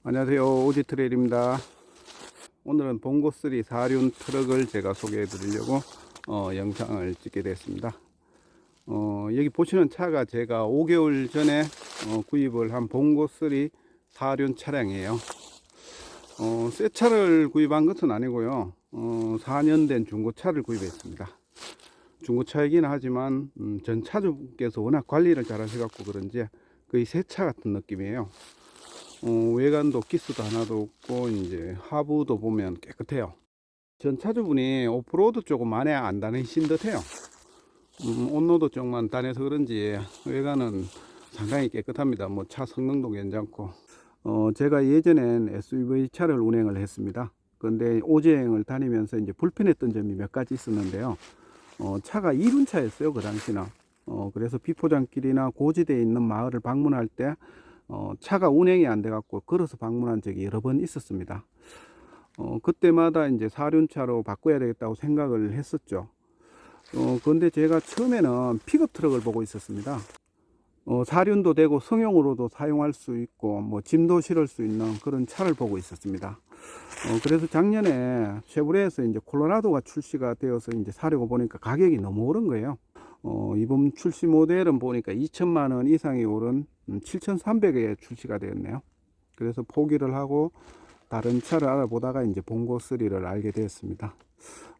안녕하세요, 오지트레일입니다. 오늘은 봉고3 4륜 트럭을 제가 소개해 드리려고 영상을 찍게 됐습니다. 여기 보시는 차가 제가 5개월 전에 구입을 한 봉고3 4륜 차량이에요. 새 차를 구입한 것은 아니고요, 4년 된 중고차를 구입했습니다. 중고차이긴 하지만 전 차주께서 워낙 관리를 잘 하셔갖고 그런지 거의 새 차 같은 느낌이에요. 외관도 기스도 하나도 없고 이제 하부도 보면 깨끗해요. 전 차주분이 오프로드 조금 많이 안 다니신 듯해요. 온로도 조금만 다녀서 그런지 외관은 상당히 깨끗합니다. 뭐 차 성능도 괜찮고. 제가 예전엔 SUV 차를 운행을 했습니다. 그런데 오제행을 다니면서 이제 불편했던 점이 몇 가지 있었는데요. 차가 2륜차였어요, 그 당시는. 그래서 비포장길이나 고지대에 있는 마을을 방문할 때 차가 운행이 안 돼 갖고 걸어서 방문한 적이 여러 번 있었습니다. 그때마다 이제 4륜차로 바꿔야 되겠다고 생각을 했었죠. 그런데 제가 처음에는 픽업 트럭을 보고 있었습니다. 4륜도 되고 성용으로도 사용할 수 있고 뭐 짐도 실을 수 있는 그런 차를 보고 있었습니다. 그래서 작년에 쉐보레에서 이제 콜로라도가 출시가 되어서 이제 사려고 보니까 가격이 너무 오른 거예요. 이번 출시 모델은 보니까 2천만 원 이상이 오른 7,300에 출시가 되었네요. 그래서 포기를 하고 다른 차를 알아보다가 이제 봉고3를 알게 되었습니다.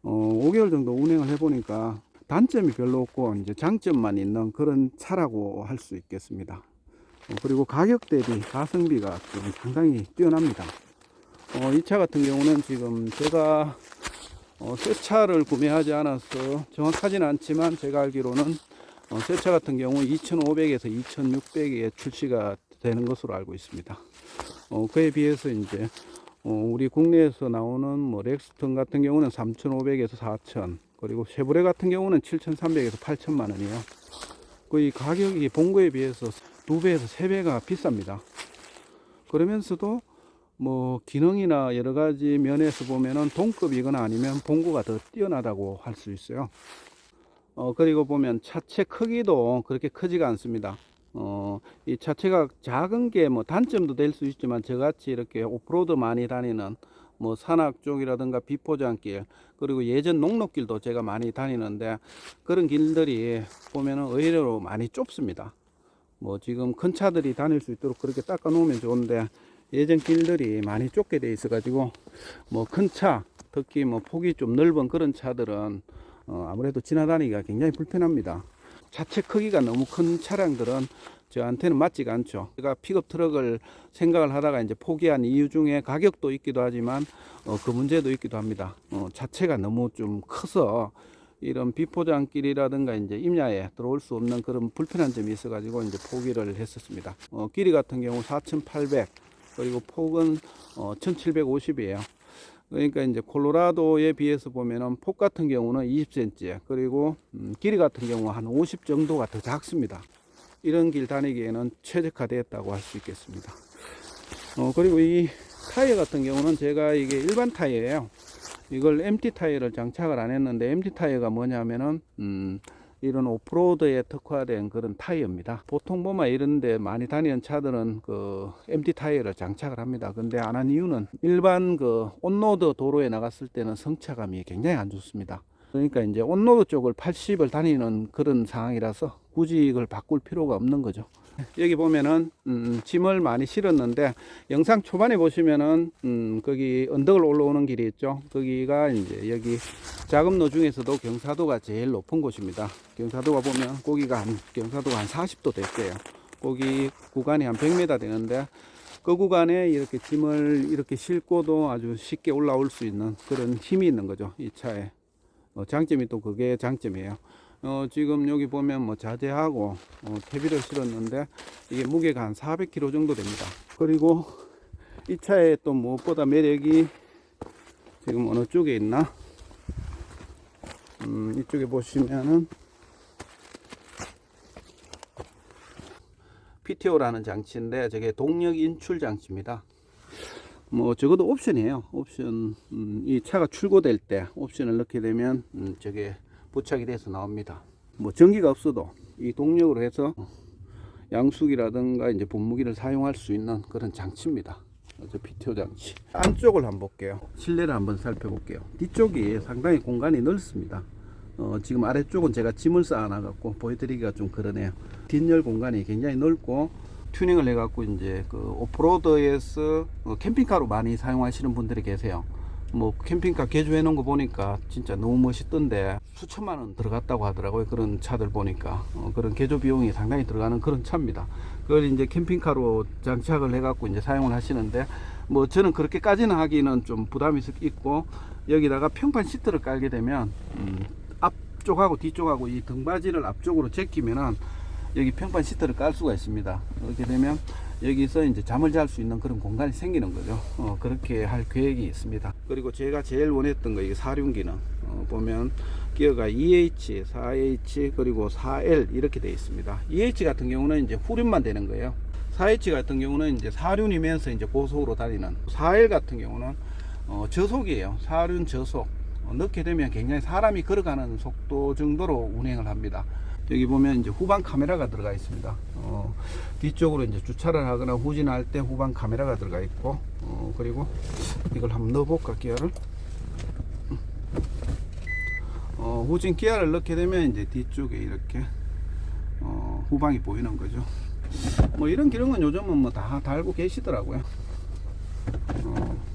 5개월 정도 운행을 해보니까 단점이 별로 없고 이제 장점만 있는 그런 차라고 할 수 있겠습니다. 그리고 가격 대비 가성비가 좀 상당히 뛰어납니다. 이 차 같은 경우는 지금 제가 새 차를 구매하지 않아서 정확하지는 않지만 제가 알기로는 새 차 같은 경우 2,500에서 2,600에 출시가 되는 것으로 알고 있습니다. 그에 비해서 이제 우리 국내에서 나오는 뭐 렉스턴 같은 경우는 3,500에서 4,000, 그리고 쉐보레 같은 경우는 7,300에서 8천만 원이에요. 거의 가격이 봉고에 비해서 2배에서 3배가 비쌉니다. 그러면서도 뭐 기능이나 여러 가지 면에서 보면은 동급이거나 아니면 봉고가 더 뛰어나다고 할 수 있어요. 그리고 보면 차체 크기도 그렇게 크지가 않습니다. 이 차체가 작은 게 뭐 단점도 될 수 있지만 저같이 이렇게 오프로드 많이 다니는 뭐 산악 쪽이라든가 비포장길, 그리고 예전 농로길도 제가 많이 다니는데 그런 길들이 보면은 의외로 많이 좁습니다. 뭐 지금 큰 차들이 다닐 수 있도록 그렇게 닦아 놓으면 좋은데 예전 길들이 많이 좁게 돼 있어 가지고 뭐 큰 차, 특히 뭐 폭이 좀 넓은 그런 차들은 아무래도 지나다니기가 굉장히 불편합니다. 자체 크기가 너무 큰 차량들은 저한테는 맞지가 않죠. 제가 픽업 트럭을 생각을 하다가 이제 포기한 이유 중에 가격도 있기도 하지만 그 문제도 있기도 합니다. 자체가 너무 좀 커서 이런 비포장길이라든가 이제 임야에 들어올 수 없는 그런 불편한 점이 있어 가지고 이제 포기를 했었습니다. 길이 같은 경우 4,800, 그리고 폭은 1,750이에요. 그러니까 이제 콜로라도에 비해서 보면은 폭 같은 경우는 20cm, 그리고 길이 같은 경우 한 50 정도가 더 작습니다. 이런 길 다니기에는 최적화되었다고 할 수 있겠습니다. 그리고 이 타이어 같은 경우는 제가 이게 일반 타이어예요. 이걸 MT 타이어를 장착을 안 했는데, MT 타이어가 뭐냐면은 이런 오프로드에 특화된 그런 타이어입니다. 보통 보면 이런데 많이 다니는 차들은 그 MT 타이어를 장착을 합니다. 근데 안 한 이유는 일반 그 온로드 도로에 나갔을 때는 성차감이 굉장히 안 좋습니다. 그러니까 이제 온로드 쪽을 80을 다니는 그런 상황이라서 굳이 이걸 바꿀 필요가 없는 거죠. 여기 보면은 짐을 많이 실었는데, 영상 초반에 보시면은 거기 언덕을 올라오는 길이 있죠. 거기가 이제 여기 자금로 중에서도 경사도가 제일 높은 곳입니다. 경사도가 보면 거기가 경사도가 한 40도 될 거예요. 거기 구간이 한 100m 되는데 그 구간에 이렇게 짐을 이렇게 싣고도 아주 쉽게 올라올 수 있는 그런 힘이 있는 거죠, 이 차에. 장점이 또 그게 장점이에요. 지금 여기 보면 뭐 자재하고 퇴비를 실었는데 이게 무게가 한 400kg 정도 됩니다. 그리고 이 차에 또 무엇보다 매력이 지금 어느 쪽에 있나? 이쪽에 보시면은 PTO라는 장치인데 저게 동력 인출 장치입니다. 뭐 적어도 옵션이에요. 옵션, 이 차가 출고될 때 옵션을 넣게 되면 저게 부착이 돼서 나옵니다. 뭐 전기가 없어도 이 동력으로 해서 양수기라든가 이제 분무기를 사용할 수 있는 그런 장치입니다. 저 PTO 장치. 안쪽을 한번 볼게요. 실내를 한번 살펴볼게요. 뒤쪽이 상당히 공간이 넓습니다. 지금 아래쪽은 제가 짐을 쌓아놔갖고 보여드리기가 좀 그러네요. 뒷열 공간이 굉장히 넓고 튜닝을 해갖고 이제 그 오프로드에서 캠핑카로 많이 사용하시는 분들이 계세요. 뭐 캠핑카 개조해 놓은 거 보니까 진짜 너무 멋있던데 수천만 원 들어갔다고 하더라고요. 그런 차들 보니까 그런 개조 비용이 상당히 들어가는 그런 차입니다. 그걸 이제 캠핑카로 장착을 해갖고 이제 사용을 하시는데 뭐 저는 그렇게까지는 하기는 좀 부담이 있고 여기다가 평판 시트를 깔게 되면 앞쪽하고 뒤쪽하고 이 등받이를 앞쪽으로 제끼면은 여기 평판 시트를 깔 수가 있습니다. 그렇게 되면 여기서 이제 잠을 잘 수 있는 그런 공간이 생기는 거죠. 그렇게 할 계획이 있습니다. 그리고 제가 제일 원했던 거 이게 사륜기능 보면 기어가 EH, 4H 그리고 4L 이렇게 되어 있습니다. EH 같은 경우는 이제 후륜만 되는 거예요. 4H 같은 경우는 이제 사륜이면서 이제 고속으로 달리는, 4L 같은 경우는 저속이에요. 사륜 저속. 넣게 되면 굉장히 사람이 걸어가는 속도 정도로 운행을 합니다. 여기 보면 이제 후방 카메라가 들어가 있습니다. 뒤쪽으로 이제 주차를 하거나 후진할 때 후방 카메라가 들어가 있고, 그리고 이걸 한번 넣어볼까, 기어를. 후진 기어를 넣게 되면 이제 뒤쪽에 이렇게 후방이 보이는 거죠. 뭐 이런 기능은 요즘은 뭐 다 달고 계시더라고요.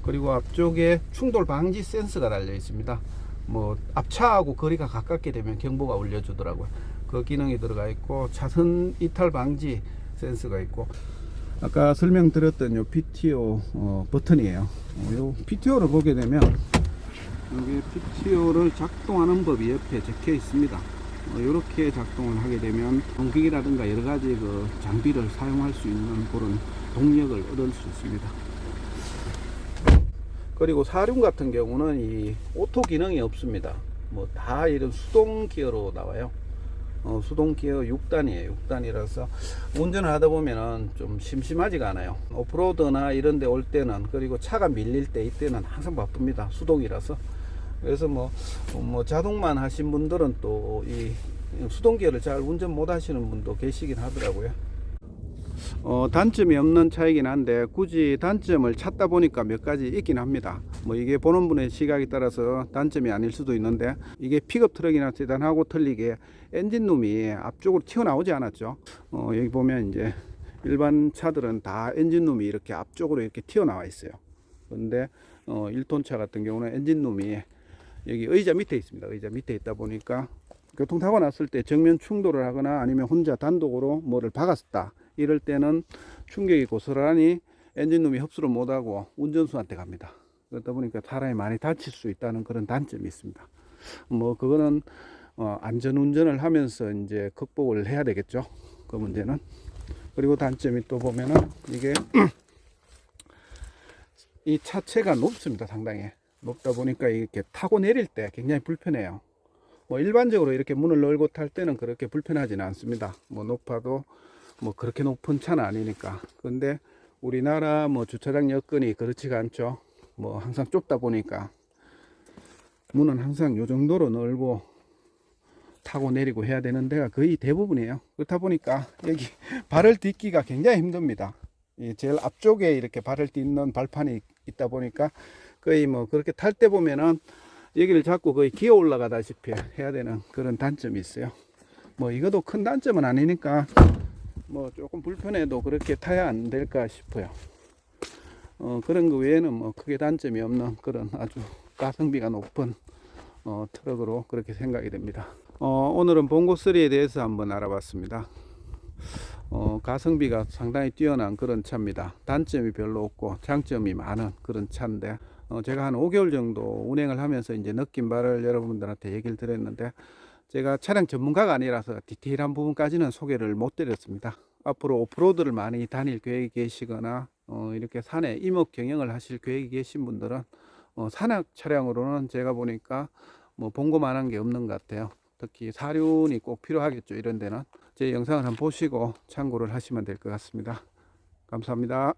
그리고 앞쪽에 충돌 방지 센서가 달려 있습니다. 뭐 앞차하고 거리가 가깝게 되면 경보가 울려주더라고요. 그 기능이 들어가 있고, 차선 이탈 방지 센서가 있고, 아까 설명드렸던 요 PTO 버튼이에요. 요 PTO를 보게 되면 여기 PTO를 작동하는 법이 옆에 적혀 있습니다. 이렇게 작동을 하게 되면 공기라든가 여러 가지 그 장비를 사용할 수 있는 그런 동력을 얻을 수 있습니다. 그리고 사륜 같은 경우는 이 오토 기능이 없습니다. 뭐 다 이런 수동 기어로 나와요. 수동 기어 6단이에요. 6단이라서 운전을 하다 보면은 좀 심심하지가 않아요. 오프로드나 이런 데 올 때는, 그리고 차가 밀릴 때 이때는 항상 바쁩니다. 수동이라서. 그래서 뭐 자동만 하신 분들은 또 이 수동 기어를 잘 운전 못 하시는 분도 계시긴 하더라고요. 단점이 없는 차이긴 한데 굳이 단점을 찾다 보니까 몇 가지 있긴 합니다. 뭐 이게 보는 분의 시각에 따라서 단점이 아닐 수도 있는데, 이게 픽업 트럭이나 세단하고 틀리게 엔진룸이 앞쪽으로 튀어나오지 않았죠. 여기 보면 이제 일반 차들은 다 엔진룸이 이렇게 앞쪽으로 이렇게 튀어나와 있어요. 그런데 1톤 차 같은 경우는 엔진룸이 여기 의자 밑에 있습니다. 의자 밑에 있다 보니까 교통사고 났을 때 정면 충돌을 하거나 아니면 혼자 단독으로 뭐를 박았다, 이럴 때는 충격이 고스란히 엔진룸이 흡수를 못하고 운전수한테 갑니다. 그러다 보니까 사람이 많이 다칠 수 있다는 그런 단점이 있습니다. 뭐 그거는 안전운전을 하면서 이제 극복을 해야 되겠죠, 그 문제는. 그리고 단점이 또 보면은 이게 이 차체가 높습니다. 상당히 높다 보니까 이렇게 타고 내릴 때 굉장히 불편해요. 뭐 일반적으로 이렇게 문을 열고 탈 때는 그렇게 불편하지는 않습니다. 뭐 높아도 뭐 그렇게 높은 차는 아니니까. 근데 우리나라 뭐 주차장 여건이 그렇지가 않죠. 뭐 항상 좁다 보니까 문은 항상 요 정도로 넓고 타고 내리고 해야 되는 데가 거의 대부분이에요. 그렇다 보니까 여기 발을 딛기가 굉장히 힘듭니다. 이 제일 앞쪽에 이렇게 발을 딛는 발판이 있다 보니까 거의 뭐 그렇게 탈 때 보면은 여기를 잡고 거의 기어 올라가다시피 해야 되는 그런 단점이 있어요. 뭐 이것도 큰 단점은 아니니까 뭐 조금 불편해도 그렇게 타야 안 될까 싶어요. 그런 거 외에는 뭐 크게 단점이 없는 그런 아주 가성비가 높은 트럭으로 그렇게 생각이 됩니다. 오늘은 봉고3에 대해서 한번 알아봤습니다. 가성비가 상당히 뛰어난 그런 차입니다. 단점이 별로 없고 장점이 많은 그런 차인데, 제가 한 5개월 정도 운행을 하면서 이제 느낀 바를 여러분들한테 얘기를 드렸는데, 제가 차량 전문가가 아니라서 디테일한 부분까지는 소개를 못 드렸습니다. 앞으로 오프로드를 많이 다닐 계획이 계시거나 이렇게 산에 임업 경영을 하실 계획이 계신 분들은 산악 차량으로는 제가 보니까 뭐 본거만한 게 없는 것 같아요. 특히 사륜이 꼭 필요하겠죠. 이런 데는 제 영상을 한번 보시고 참고를 하시면 될 것 같습니다. 감사합니다.